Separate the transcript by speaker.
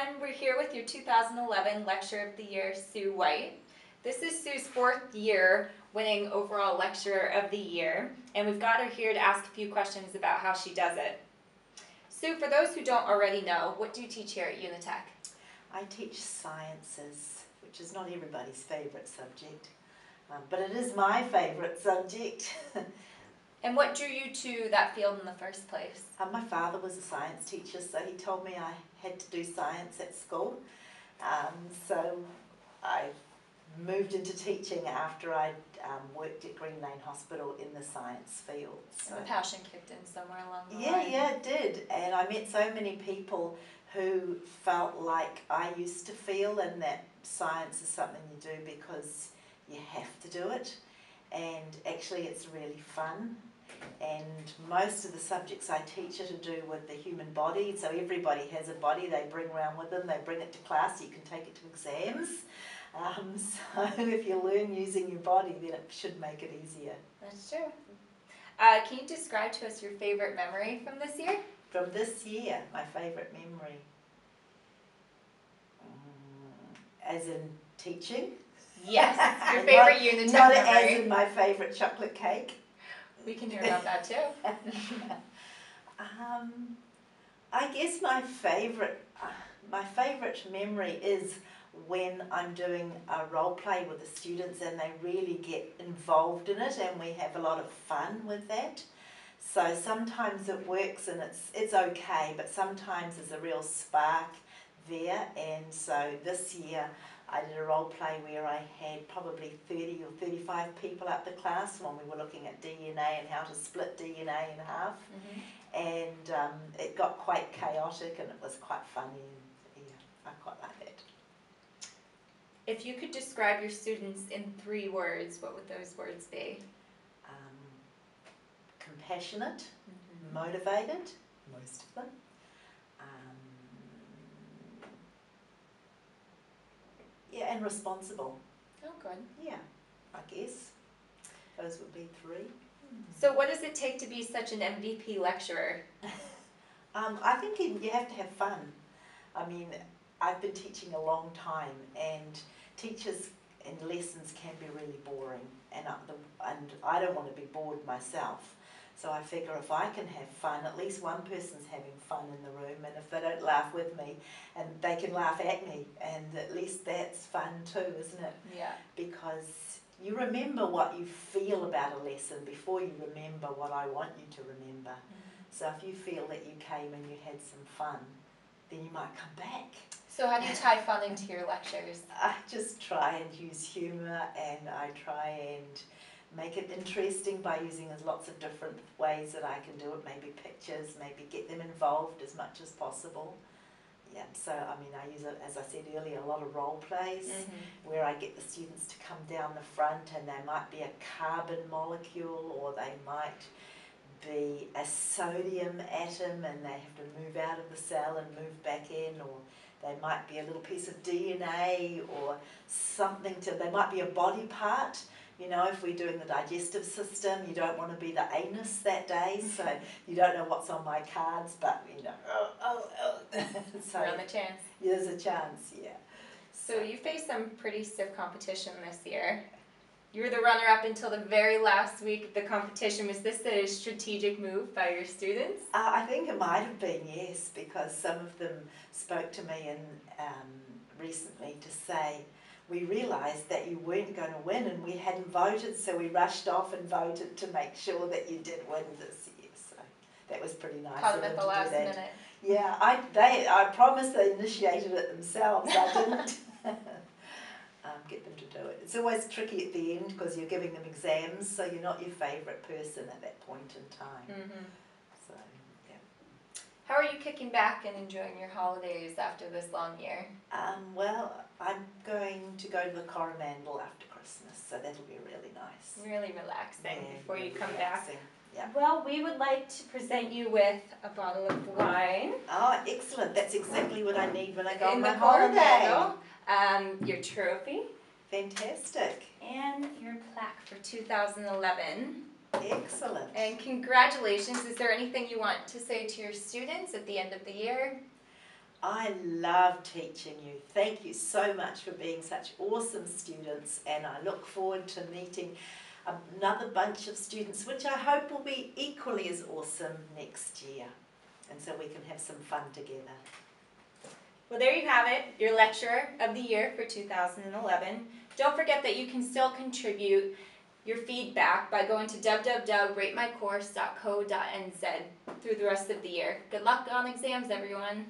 Speaker 1: everyone. We're here with your 2011 Lecturer of the Year, Sue White. This is Sue's 4th year winning overall Lecturer of the Year, and we've got her here to ask a few questions about how she does it. Sue, for those who don't already know, what do you teach here at Unitec?
Speaker 2: I teach sciences, which is not everybody's favourite subject, but it is my favourite subject.
Speaker 1: And what drew you to that field in the first place?
Speaker 2: My father was a science teacher, so he told me I had to do science at school. So I moved into teaching after I worked at Green Lane Hospital in the science field. So.
Speaker 1: And the passion kicked in somewhere along the
Speaker 2: line.
Speaker 1: line.
Speaker 2: Yeah, it did. And I met so many people who felt like I used to feel, and that science is something you do because you have to do it. And actually it's really fun. And most of the subjects I teach are to do with the human body. So everybody has a body they bring around with them. They bring it to class. You can take it to exams. So if you learn using your body, then it should make it easier.
Speaker 1: That's true. Can you describe to us your favourite memory from this year?
Speaker 2: From this year, my favourite memory. As in teaching?
Speaker 1: Yes, your favourite Unitec
Speaker 2: not
Speaker 1: memory.
Speaker 2: As in my favourite chocolate cake.
Speaker 1: We can hear about that too.
Speaker 2: I guess my favourite memory is when I'm doing a role play with the students and they really get involved in it and we have a lot of fun with that. So sometimes it works and it's okay, but sometimes there's a real spark there. And so this year I did a role play where I had probably 30 or 35 people at the class when we were looking at DNA and how to split DNA in half. And it got quite chaotic and it was quite funny. And, yeah, I quite like that.
Speaker 1: If you could describe your students in 3 words, what would those words be?
Speaker 2: Compassionate, motivated, most of them. Yeah, and responsible.
Speaker 1: Oh, good.
Speaker 2: Yeah, I guess. Those would be 3.
Speaker 1: So what does it take to be such an MVP lecturer?
Speaker 2: I think you have to have fun. I mean, I've been teaching a long time and teachers and lessons can be really boring and I don't want to be bored myself. So I figure if I can have fun, at least one person's having fun in the room, and if they don't laugh with me, and they can laugh at me, and at least that's fun too, isn't it?
Speaker 1: Yeah.
Speaker 2: Because you remember what you feel about a lesson before you remember what I want you to remember. So if you feel that you came and you had some fun, then you might come back.
Speaker 1: So how do you tie fun into your lectures?
Speaker 2: I just try and use humour, and I try and make it interesting by using lots of different ways that I can do it, maybe pictures, maybe get them involved as much as possible. Yeah, so I mean I use it, as I said earlier, a lot of role plays where I get the students to come down the front and they might be a carbon molecule or they might be a sodium atom and they have to move out of the cell and move back in, or they might be a little piece of DNA or something they might be a body part. You know, if we're doing the digestive system, you don't want to be the anus that day, so you don't know what's on my cards, but you know, so
Speaker 1: Run the chance.
Speaker 2: There's a chance, yeah.
Speaker 1: So you faced some pretty stiff competition this year. You were the runner-up until the very last week of the competition. Was this a strategic move by your students?
Speaker 2: I think it might have been, yes, because some of them spoke to me recently to say, we realised that you weren't going to win and we hadn't voted, so we rushed off and voted to make sure that you did win this year. So that was pretty nice.
Speaker 1: Caught them at the last minute.
Speaker 2: Yeah, I promised they initiated it themselves. I didn't get them to do it. It's always tricky at the end because you're giving them exams, so you're not your favourite person at that point in time. So, yeah.
Speaker 1: How are you kicking back and enjoying your holidays after this long year?
Speaker 2: Well, I'm going to go to the Coromandel after Christmas, so that'll be really nice.
Speaker 1: Really relaxing before you come
Speaker 2: relaxing.
Speaker 1: back.
Speaker 2: Yeah.
Speaker 1: Well, we would like to present you with a bottle of wine.
Speaker 2: Oh, excellent. That's exactly what I need when I go on my
Speaker 1: holiday.
Speaker 2: holiday.
Speaker 1: Your trophy.
Speaker 2: Fantastic.
Speaker 1: And your plaque for 2011.
Speaker 2: Excellent.
Speaker 1: And congratulations. Is there anything you want to say to your students at the end of the year?
Speaker 2: I love teaching you. Thank you so much for being such awesome students, and I look forward to meeting another bunch of students, which I hope will be equally as awesome next year, and so we can have some fun together.
Speaker 1: Well, there you have it, your Lecturer of the Year for 2011. Don't forget that you can still contribute your feedback by going to www.ratemycourse.co.nz through the rest of the year. Good luck on exams, everyone.